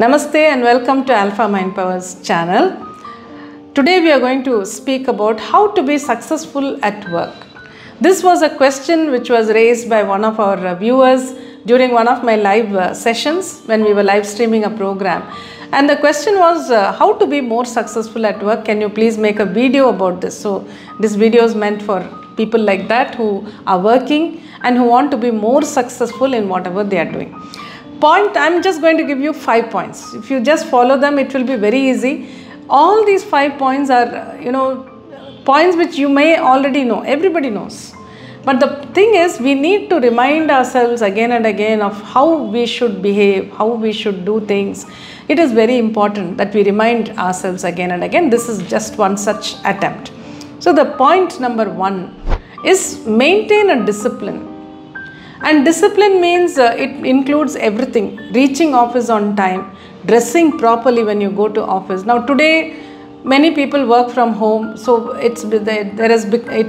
Namaste and welcome to Alpha Mind Powers channel. Today we are going to speak about how to be successful at work. This was a question which was raised by one of our viewers during one of my live sessions when we were live streaming a program. And the question was how to be more successful at work. Can you please make a video about this? So this video is meant for people like that who are working and who want to be more successful in whatever they are doing. I'm just going to give you 5 points. If you just follow them, it will be very easy. All these 5 points are, points which you may already know. Everybody knows. But the thing is, we need to remind ourselves again and again of how we should behave, how we should do things. It is very important that we remind ourselves again and again. This is just one such attempt. So the point number 1 is maintain a discipline. And discipline means it includes everything. Reaching office on time, dressing properly when you go to office. Now today, many people work from home, so it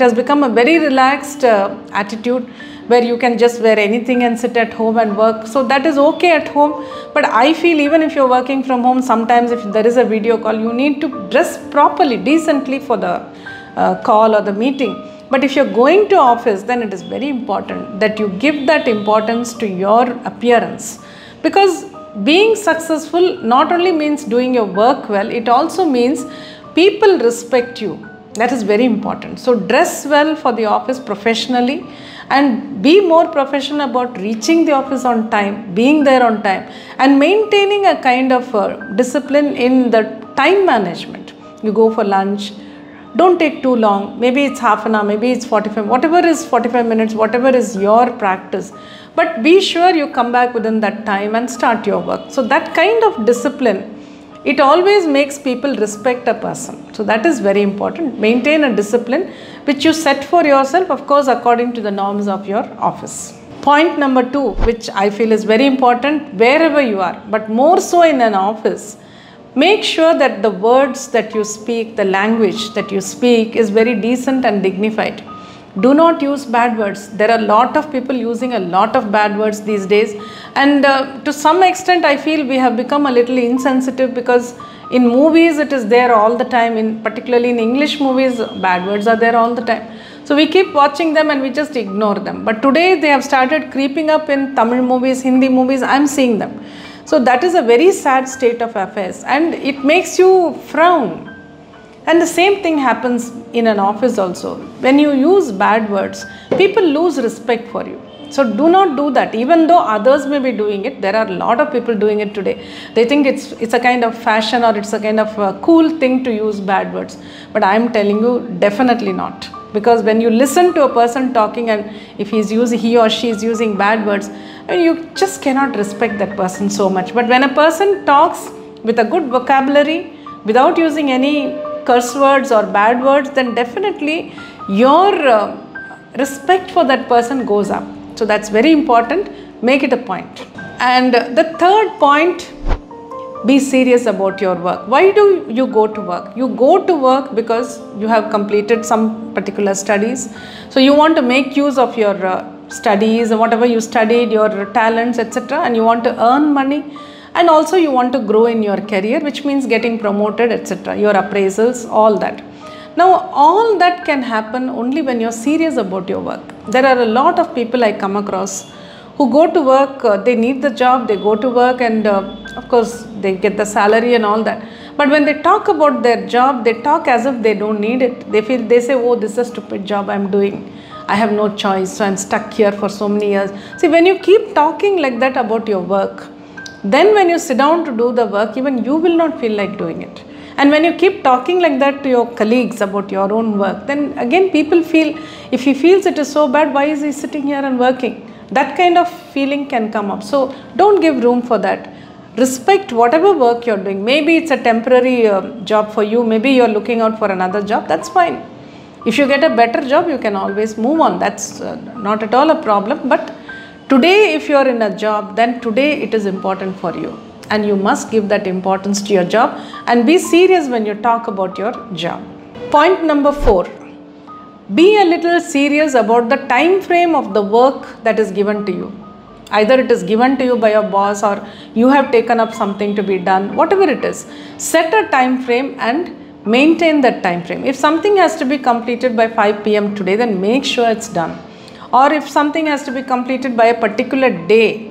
has become a very relaxed attitude where you can just wear anything and sit at home and work. So that is okay at home. But I feel even if you're working from home, sometimes if there is a video call, you need to dress properly, decently for the call or the meeting. But if you're going to office, then it is very important that you give that importance to your appearance. Because being successful not only means doing your work well, it also means people respect you. That is very important. So dress well for the office professionally and be more professional about reaching the office on time, being there on time and maintaining a kind of discipline in the time management. You go for lunch. Don't take too long, maybe it's half an hour, maybe it's 45, whatever is 45 minutes, whatever is your practice. But be sure you come back within that time and start your work. So that kind of discipline, it always makes people respect a person. So that is very important. Maintain a discipline which you set for yourself, of course, according to the norms of your office. Point number 2, which I feel is very important wherever you are, but more so in an office. Make sure that the words that you speak, the language that you speak is very decent and dignified. Do not use bad words. There are a lot of people using a lot of bad words these days. And to some extent, I feel we have become a little insensitive because in movies it is there all the time. Particularly in English movies, bad words are there all the time. So we keep watching them and we just ignore them. But today they have started creeping up in Tamil movies, Hindi movies. I am seeing them. So that is a very sad state of affairs and it makes you frown. And the same thing happens in an office also. When you use bad words, people lose respect for you. So do not do that. Even though others may be doing it, there are a lot of people doing it today. They think it's a kind of fashion or it's a kind of a cool thing to use bad words. But I am telling you, definitely not. Because when you listen to a person talking and if he or she is using bad words, you just cannot respect that person so much. But when a person talks with a good vocabulary, without using any curse words or bad words, then definitely your respect for that person goes up. So that's very important. Make it a point. And the third point, be serious about your work. Why do you go to work? You go to work because you have completed some particular studies. So you want to make use of your studies and whatever you studied, your talents, etc. And you want to earn money. And also you want to grow in your career, which means getting promoted, etc. Your appraisals, all that. Now, all that can happen only when you're serious about your work. There are a lot of people I come across who go to work, they need the job, they go to work and of course they get the salary and all that. But when they talk about their job, they talk as if they don't need it. They say, oh, this is a stupid job I'm doing. I have no choice, so I'm stuck here for so many years. See, when you keep talking like that about your work, then when you sit down to do the work, even you will not feel like doing it. And when you keep talking like that to your colleagues about your own work, then again people feel, if he feels it is so bad, why is he sitting here and working? That kind of feeling can come up. So don't give room for that. Respect whatever work you're doing. Maybe it's a temporary job for you. Maybe you're looking out for another job. That's fine. If you get a better job, you can always move on. That's not at all a problem. But today, if you're in a job, then today it is important for you. And you must give that importance to your job and be serious when you talk about your job. Point number 4. Be a little serious about the time frame of the work that is given to you. Either it is given to you by your boss or you have taken up something to be done, whatever it is. Set a time frame and maintain that time frame. If something has to be completed by 5 p.m. today, then make sure it's done. Or if something has to be completed by a particular day,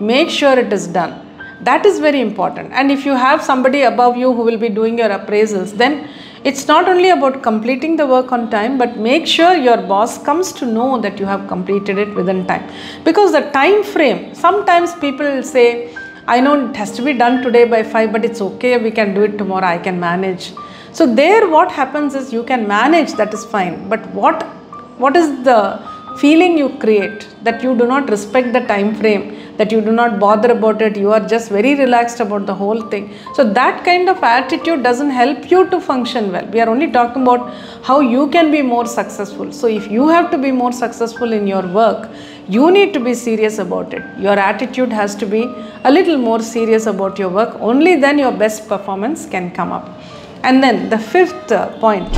make sure it is done. That is very important. And if you have somebody above you who will be doing your appraisals, then it's not only about completing the work on time, but make sure your boss comes to know that you have completed it within time. Because the time frame, sometimes people will say, I know it has to be done today by 5, but it's okay, we can do it tomorrow, I can manage. So there what happens is you can manage, that is fine. But what is the feeling you create, that you do not respect the time frame, that you do not bother about it, you are just very relaxed about the whole thing. So that kind of attitude doesn't help you to function well. We are only talking about how you can be more successful. So if you have to be more successful in your work, you need to be serious about it. Your attitude has to be a little more serious about your work. Only then your best performance can come up. And then the fifth point,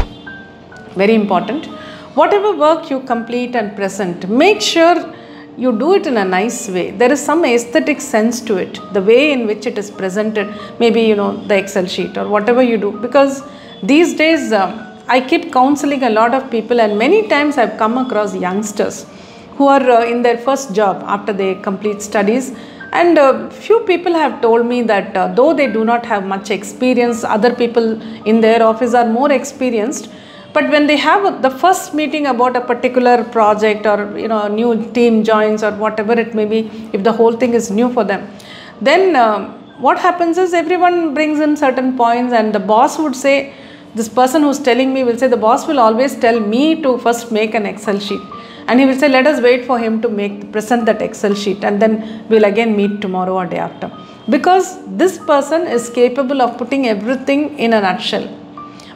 very important. Whatever work you complete and present, make sure you do it in a nice way. There is some aesthetic sense to it, the way in which it is presented, maybe the Excel sheet or whatever you do. Because these days I keep counseling a lot of people, and many times I've come across youngsters who are in their first job after they complete studies. And few people have told me that though they do not have much experience, other people in their office are more experienced. But when they have the first meeting about a particular project, or a new team joins or whatever it may be, if the whole thing is new for them, then what happens is everyone brings in certain points, and the boss would say, this person who's telling me will say, the boss will always tell me to first make an Excel sheet. And he will say, let us wait for him to present that Excel sheet, and then we'll again meet tomorrow or day after. Because this person is capable of putting everything in a nutshell.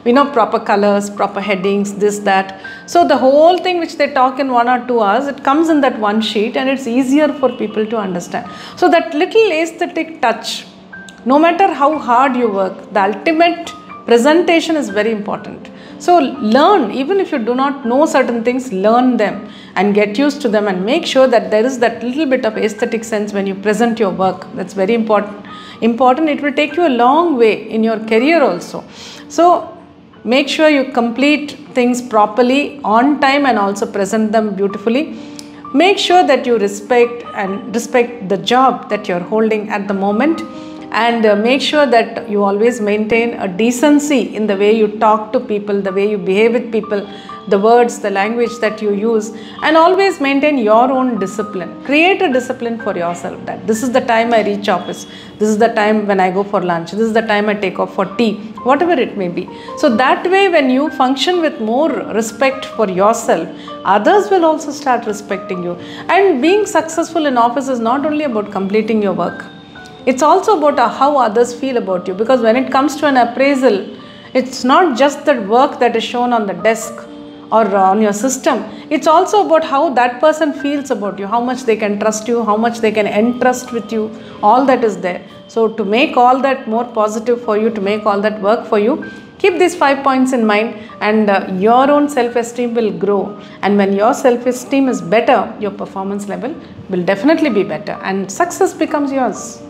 We know proper colors, proper headings, this, that. So the whole thing which they talk in 1 or 2 hours, it comes in that one sheet, and it's easier for people to understand. So that little aesthetic touch, no matter how hard you work, the ultimate presentation is very important. So learn, even if you do not know certain things, learn them and get used to them, and make sure that there is that little bit of aesthetic sense when you present your work. That's very important. It will take you a long way in your career also. So make sure you complete things properly, on time, and also present them beautifully. Make sure that you respect the job that you're holding at the moment, and make sure that you always maintain a decency in the way you talk to people, the way you behave with people, the words, the language that you use, and always maintain your own discipline. Create a discipline for yourself, that this is the time I reach office, this is the time when I go for lunch, this is the time I take off for tea, whatever it may be. So that way, when you function with more respect for yourself, others will also start respecting you. And being successful in office is not only about completing your work, it's also about how others feel about you. Because when it comes to an appraisal, it's not just the work that is shown on the desk or on your system. It's also about how that person feels about you, how much they can trust you, how much they can entrust with you, all that is there. So to make all that more positive for you, to make all that work for you, keep these 5 points in mind, and your own self-esteem will grow. And when your self-esteem is better, your performance level will definitely be better, and success becomes yours.